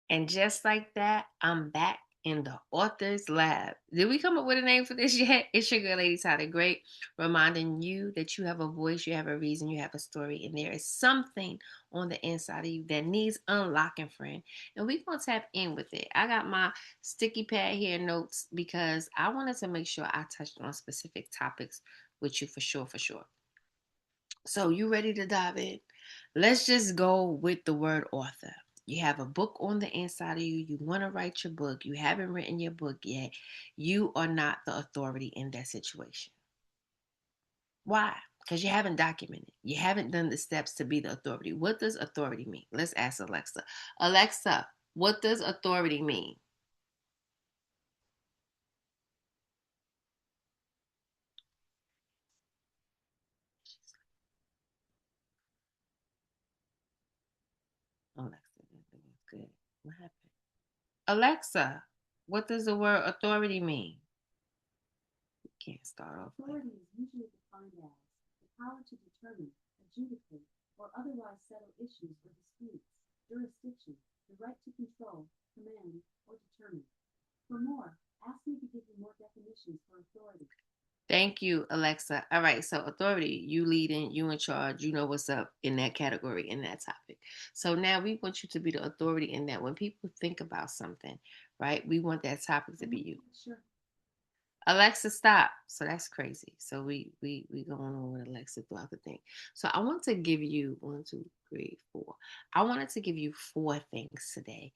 And just like that, I'm back in the author's lab. Did we come up with a name for this yet? It's your girl, Lady Tyler Great, reminding you that you have a voice, you have a reason, you have a story, and there is something on the inside of you that needs unlocking, friend. And we're going to tap in with it. I got my sticky pad here, notes, because I wanted to make sure I touched on specific topics with you for sure, for sure. So, you ready to dive in? Let's just go with the word author. You have a book on the inside of you. You want to write your book. You haven't written your book yet. You are not the authority in that situation. Why? Because you haven't documented. You haven't done the steps to be the authority. What does authority mean? Let's ask Alexa. Alexa, what does authority mean? Alexa, that's good. What happened? Alexa, what does the word authority mean? Can't start off. Authority is usually defined as the power to determine, adjudicate, or otherwise settle issues or disputes, jurisdiction, the right to control, command, or determine. For more, ask me to give you more definitions for authority. Thank you, Alexa. All right, so authority, you leading, you in charge, you know what's up in that category, in that topic. So now we want you to be the authority in that when people think about something, right? We want that topic to be you. Sure. Alexa, stop. So that's crazy. So we going on with Alexa throughout the thing. So I want to give you 1, 2, 3, 4. I wanted to give you 4 things today.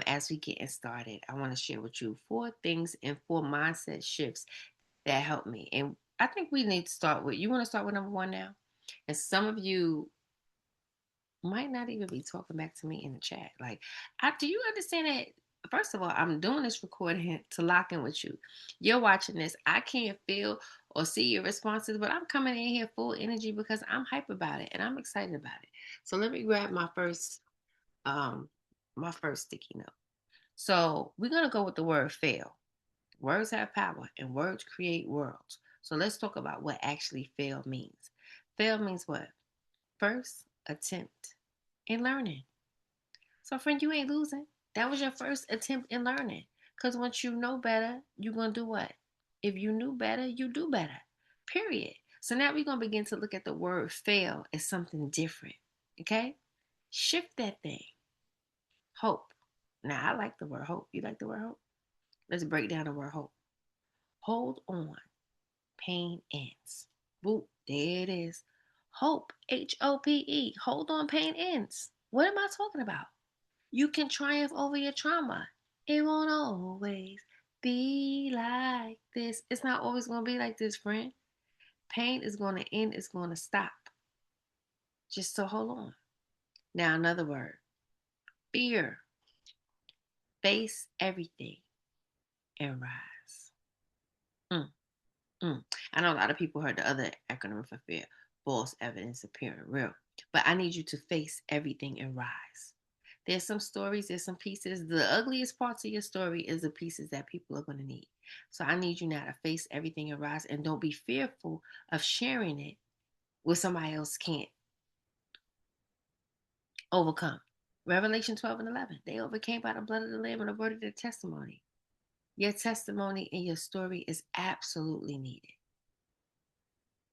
As we getting started, I want to share with you 4 things and 4 mindset shifts that help me. And I think we need to start with. You want to start with number 1 now? And some of you might not even be talking back to me in the chat. Like, do you understand that? First of all, I'm doing this recording to lock in with you. You're watching this. I can't feel or see your responses, but I'm coming in here full energy because I'm hype about it and I'm excited about it. So let me grab um my first sticky note. So we're gonna go with the word fail. Words have power and words create worlds. So let's talk about what actually fail means. Fail means what? First attempt in learning. So, friend, you ain't losing. That was your first attempt in learning. Because once you know better, you're going to do what? If you knew better, you do better. Period. So now we're going to begin to look at the word fail as something different. Okay? Shift that thing. Hope. Now, I like the word hope. You like the word hope? Let's break down the word hope. Hold on. Pain ends. Boop. There it is. Hope. HOPE. Hold on. Pain ends. What am I talking about? You can triumph over your trauma. It won't always be like this. It's not always going to be like this, friend. Pain is going to end, it's going to stop. Just so hold on. Now, another word fear. Face everything and rise. Mm, mm. I know a lot of people heard the other acronym for fear false evidence appearing real. But I need you to face everything and rise. There's some stories, there's some pieces. The ugliest parts of your story is the pieces that people are going to need. So I need you now to face everything and rise and don't be fearful of sharing it with somebody else can't overcome. Revelation 12 and 11. They overcame by the blood of the Lamb and the word of their testimony. Your testimony and your story is absolutely needed.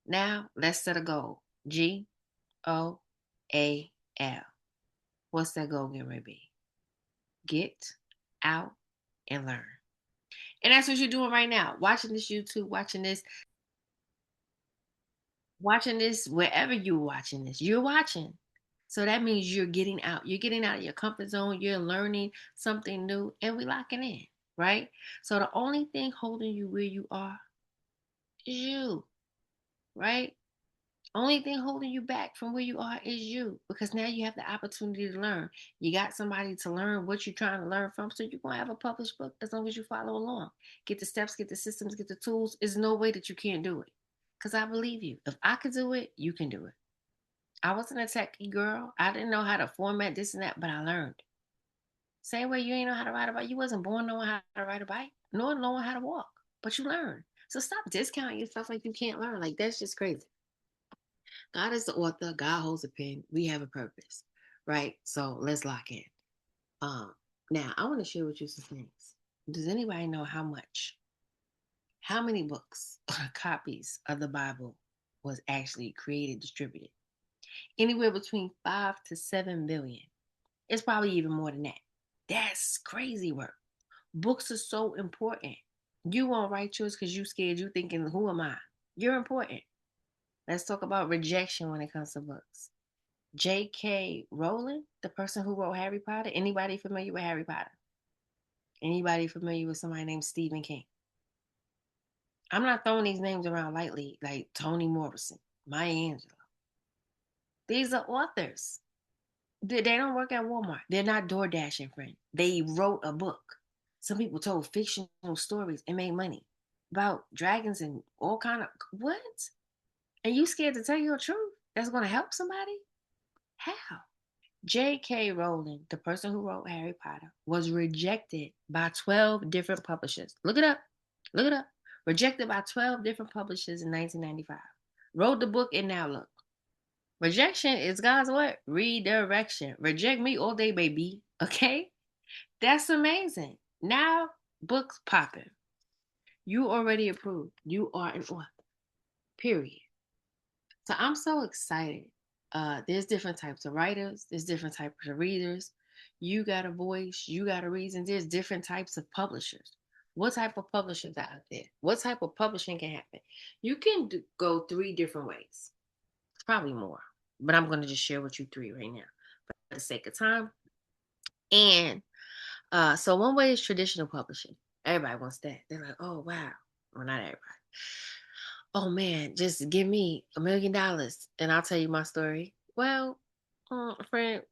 Now, let's set a goal. GOAL. What's that goal going to be? Get out and learn. And that's what you're doing right now. Watching this YouTube, watching this wherever you're watching this. You're watching. So that means you're getting out. You're getting out of your comfort zone. You're learning something new and we locking in, right? So the only thing holding you where you are is you, right? Only thing holding you back from where you are is you because now you have the opportunity to learn. You got somebody to learn what you're trying to learn from, so you're going to have a published book as long as you follow along. Get the steps, get the systems, get the tools. There's no way that you can't do it because I believe you. If I could do it, you can do it. I wasn't a techie girl. I didn't know how to format this and that, but I learned. Same way you ain't know how to ride a bike. You wasn't born knowing how to ride a bike, nor knowing how to walk, but you learned. So stop discounting yourself like you can't learn. Like that's just crazy. God is the author. God holds a pen. We have a purpose, right? So let's lock in. Um, Now, I want to share with you some things. Does anybody know how many books or copies of the Bible was actually created, distributed? Anywhere between 5 to 7 billion. It's probably even more than that. That's crazy work. Books are so important. You won't write yours because you scared. You thinking, who am I? You're important. Let's talk about rejection when it comes to books. J.K. Rowling, the person who wrote Harry Potter. Anybody familiar with Harry Potter? Anybody familiar with somebody named Stephen King? I'm not throwing these names around lightly, like Toni Morrison, Maya Angelou. These are authors. They don't work at Walmart. They're not door dashing, friend. They wrote a book. Some people told fictional stories and made money about dragons and all kind of what? And you scared to tell your truth? That's going to help somebody? How? J.K. Rowling, the person who wrote Harry Potter, was rejected by 12 different publishers. Look it up. Look it up. Rejected by 12 different publishers in 1995. Wrote the book and now look. Rejection is God's what? Redirection. Reject me all day, baby. Okay? That's amazing. Now, books popping. You already approved. You are an author. Period. So I'm so excited. There's different types of writers. There's different types of readers. You got a voice. You got a reason. There's different types of publishers. What type of publishers are out there? What type of publishing can happen? You can go three different ways. It's probably more, but I'm going to just share with you three right now for the sake of time. And so one way is traditional publishing. Everybody wants that. They're like, oh wow. Well, not everybody. Oh man, just give me $1 million and I'll tell you my story. Well, friend,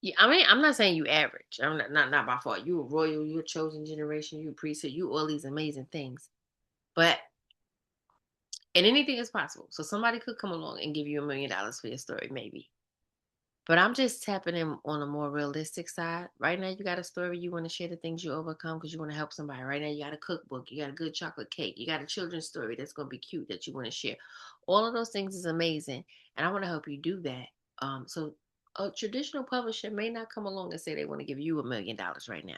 yeah, I mean, I'm not saying you average. I'm not by fault. You a royal, you a chosen generation, you a priesthood, you all these amazing things. But and anything is possible. So somebody could come along and give you $1 million for your story, maybe. But I'm just tapping in on a more realistic side. Right now, you got a story you want to share the things you overcome because you want to help somebody. Right now, you got a cookbook, you got a good chocolate cake, you got a children's story that's going to be cute that you want to share. All of those things is amazing, and I want to help you do that. So a traditional publisher may not come along and say they want to give you $1 million right now.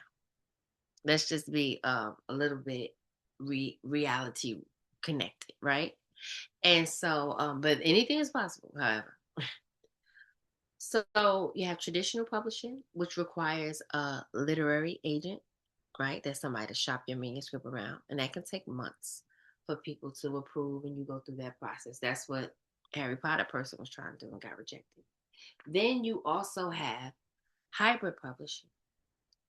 Let's just be a little bit reality connected, right? And so, but anything is possible, however. So you have traditional publishing, which requires a literary agent, right? That's somebody to shop your manuscript around, and that can take months for people to approve, and you go through that process. That's what Harry Potter person was trying to do and got rejected. Then you also have hybrid publishing.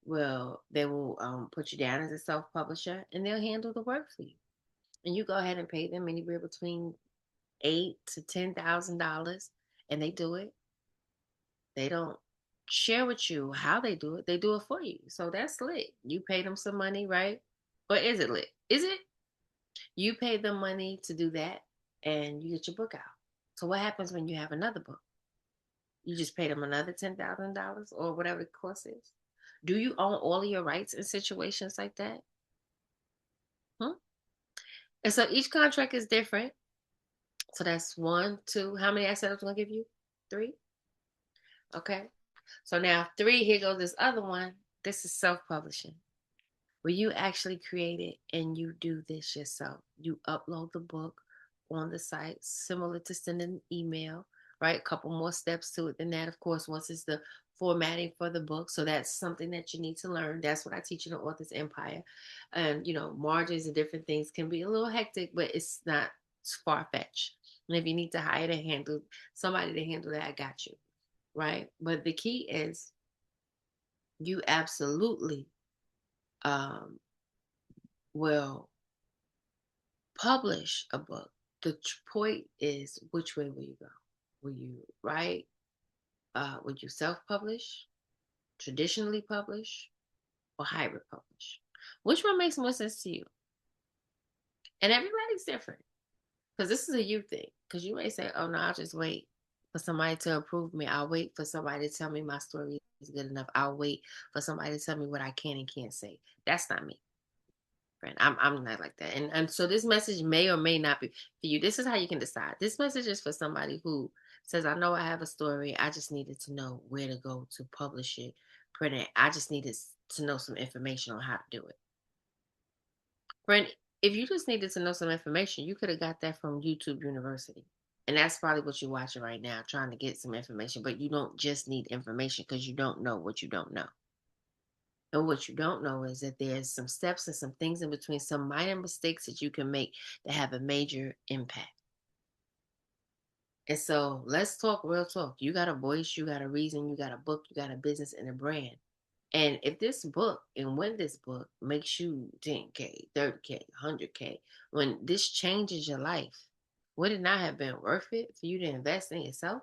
Well, they will put you down as a self-publisher, and they'll handle the work for you, and you go ahead and pay them anywhere between $8,000 to $10,000, and they do it. They don't share with you how they do it. They do it for you. So that's lit. You pay them some money, right? Or is it lit? Is it? You pay them money to do that and you get your book out. So what happens when you have another book? You just pay them another $10,000 or whatever the cost is. Do you own all of your rights in situations like that? Hmm? And so each contract is different. So that's one, two. How many assets I'm gonna give you? Three. Okay. So now three, here goes this other one. This is self-publishing, where you actually create it and you do this yourself. You upload the book on the site, similar to sending an email, right? A couple more steps to it than that. Of course, once it's the formatting for the book. So that's something that you need to learn. That's what I teach in the Author's Empire. And, margins and different things can be a little hectic, but it's not far-fetched. And if you need to hire to handle somebody to handle that, I got you, right? But the key is you absolutely um, will publish a book. The point is, which way will you go? Will you write? Would you self-publish, traditionally publish, or hybrid publish? Which one makes more sense to you? And everybody's different because this is a you thing. Because you may say, "Oh no, I'll just wait for somebody to approve me. I'll wait for somebody to tell me my story is good enough. I'll wait for somebody to tell me what I can and can't say." That's not me. Friend, I'm not like that. And so this message may or may not be for you. This is how you can decide. This message is for somebody who says, I know I have a story. I just needed to know where to go to publish it, print it. I just needed to know some information on how to do it. Friend, if you just needed to know some information, you could have got that from YouTube University. And that's probably what you're watching right now, trying to get some information. But you don't just need information because you don't know what you don't know. And what you don't know is that there's some steps and some things in between, some minor mistakes that you can make that have a major impact. And so let's talk real talk. You got a voice, you got a reason, you got a book, you got a business and a brand. And if this book and when this book makes you 10K, 30K, 100K, when this changes your life, would it not have been worth it for you to invest in yourself?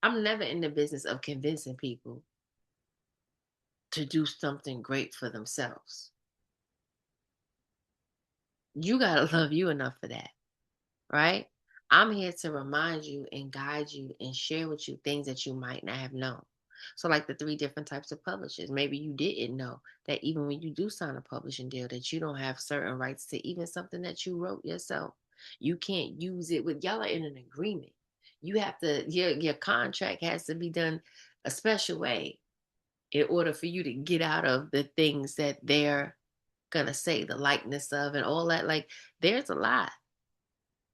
I'm never in the business of convincing people to do something great for themselves. You got to love you enough for that, right? I'm here to remind you and guide you and share with you things that you might not have known. So, like the three different types of publishers, maybe you didn't know that even when you do sign a publishing deal, that you don't have certain rights to even something that you wrote yourself. You can't use it with y'all are in an agreement. You have to your contract has to be done a special way in order for you to get out of the things that they're gonna say the likeness of and all that. Like there's a lot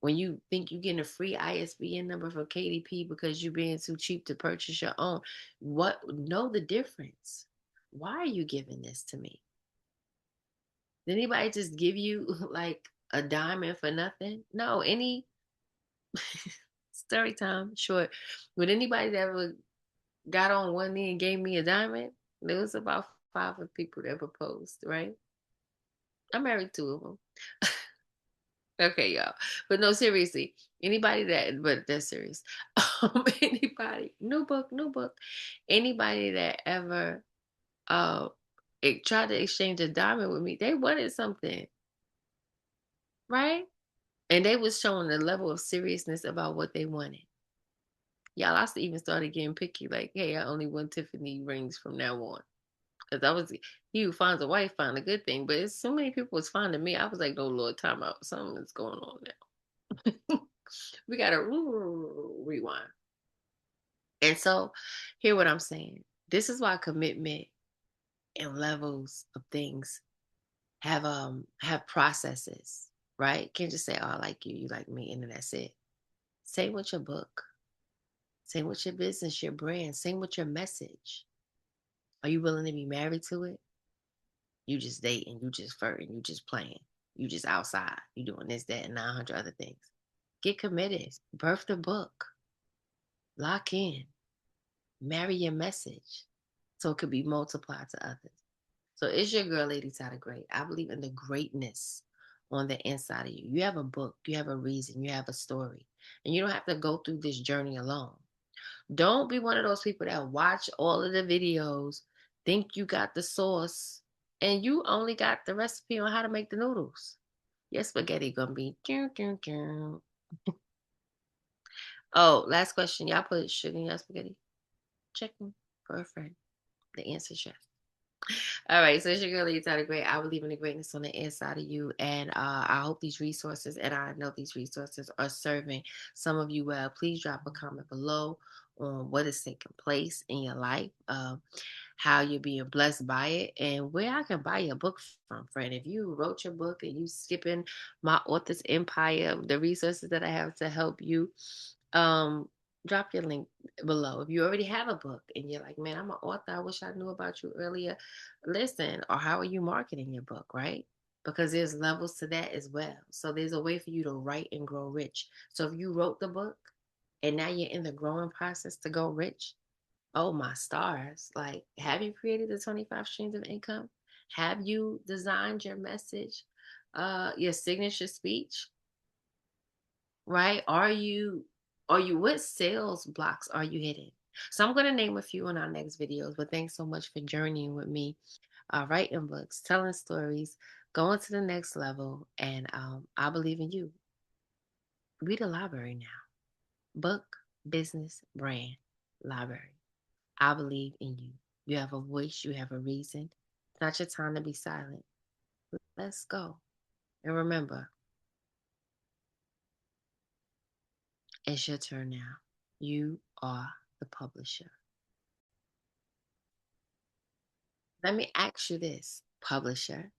when you think you're getting a free ISBN number from KDP because you're being too cheap to purchase your own. What know the difference? Why are you giving this to me? Did anybody just give you like a diamond for nothing? No, any story time, short. Would anybody that ever got on one knee and gave me a diamond? There was about five of people that proposed, right? I married two of them. Okay, y'all. But no, seriously, anybody that, but that's serious. Anybody, new book. Anybody that ever tried to exchange a diamond with me, they wanted something, right? And they was showing a level of seriousness about what they wanted. Y'all, I even started getting picky, like, hey, I only want Tiffany rings from now on. Because I was, he who finds a wife find a good thing. But it's so many people was finding me. I was like, no, Lord, time out. Something is going on now. We got to rewind. And so, hear what I'm saying. This is why commitment and levels of things have processes, right? Can't just say, "Oh, I like you, you like me," and then that's it. Same with your book. Same with your business, your brand. Same with your message. Are you willing to be married to it? You just dating, you just flirting, you just playing, you just outside, you doing this, that, and 900 other things. Get committed. Birth the book. Lock in. Marry your message so it could be multiplied to others. So it's your girl, Lady Tata Great. I believe in the greatness on the inside of you. You have a book, you have a reason, you have a story, and you don't have to go through this journey alone. Don't be one of those people that watch all of the videos, think you got the sauce, and you only got the recipe on how to make the noodles. Your spaghetti gonna be. Oh, last question. Y'all put sugar in your spaghetti? Checking for a friend. The answer is yes. All right, so it's your girl, Lady Great. I believe in the greatness on the inside of you, and I hope these resources, and I know these resources are serving some of you well. Please drop a comment below on what is taking place in your life, how you're being blessed by it, and where I can buy your book from, friend. If you wrote your book and you skipping my author's empire, the resources that I have to help you, um, drop your link below. If you already have a book and you're like, man, I'm an author, I wish I knew about you earlier. Listen, or how are you marketing your book, right? Because there's levels to that as well. So there's a way for you to write and grow rich. So if you wrote the book and now you're in the growing process to go rich, oh my stars. Like, have you created the 25 streams of income? Have you designed your message, your signature speech? Right? Are you what sales blocks are you hitting? So I'm going to name a few in our next videos, but thanks so much for journeying with me, writing books, telling stories, going to the next level, and I believe in you. Read a library now. Book, business, brand, library. I believe in you. You have a voice, you have a reason. It's not your time to be silent. Let's go. And remember, it's your turn now. You are the publisher. Let me ask you this, publisher.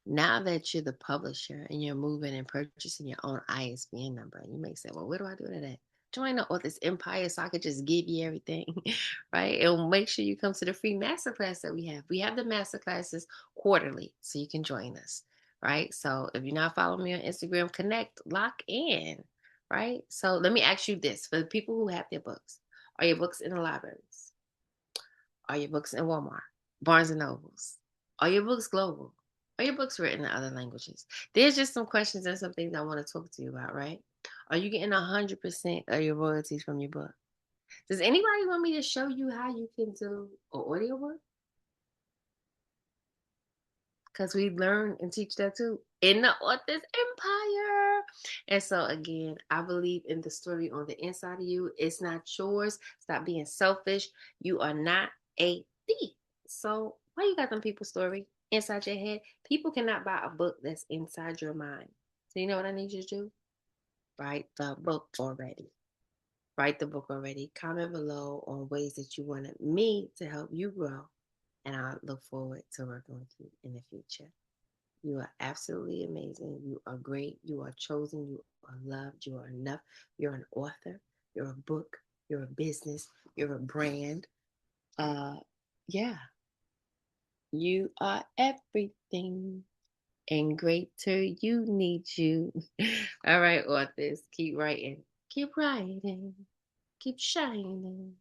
Now that you're the publisher and you're moving and purchasing your own ISBN number, you may say, well, where do I do that at? Join the author's empire so I could just give you everything, right? And make sure you come to the free masterclass that we have. We have the masterclasses quarterly, so you can join us, right? So if you're not following me on Instagram, connect, lock in, right? So let me ask you this for the people who have their books. Are your books in the libraries? Are your books in Walmart, Barnes and Nobles? Are your books global? Are your books written in other languages? There's just some questions and some things I want to talk to you about, right? Are you getting 100% of your royalties from your book? Does anybody want me to show you how you can do an audiobook? Because we learn and teach that too in the author's empire. And so again, I believe in the story on the inside of you. It's not yours. Stop being selfish. You are not a thief. So why you got them people's story inside your head? People cannot buy a book that's inside your mind. So you know what I need you to do? Write the book already. Write the book already. Comment below on ways that you wanted me to help you grow. And I look forward to working with you in the future. You are absolutely amazing. You are great. You are chosen. You are loved. You are enough. You're an author. You're a book. You're a business. You're a brand. Uh, yeah. You are everything. And greater you need you. All right, authors. Keep writing. Keep writing. Keep shining.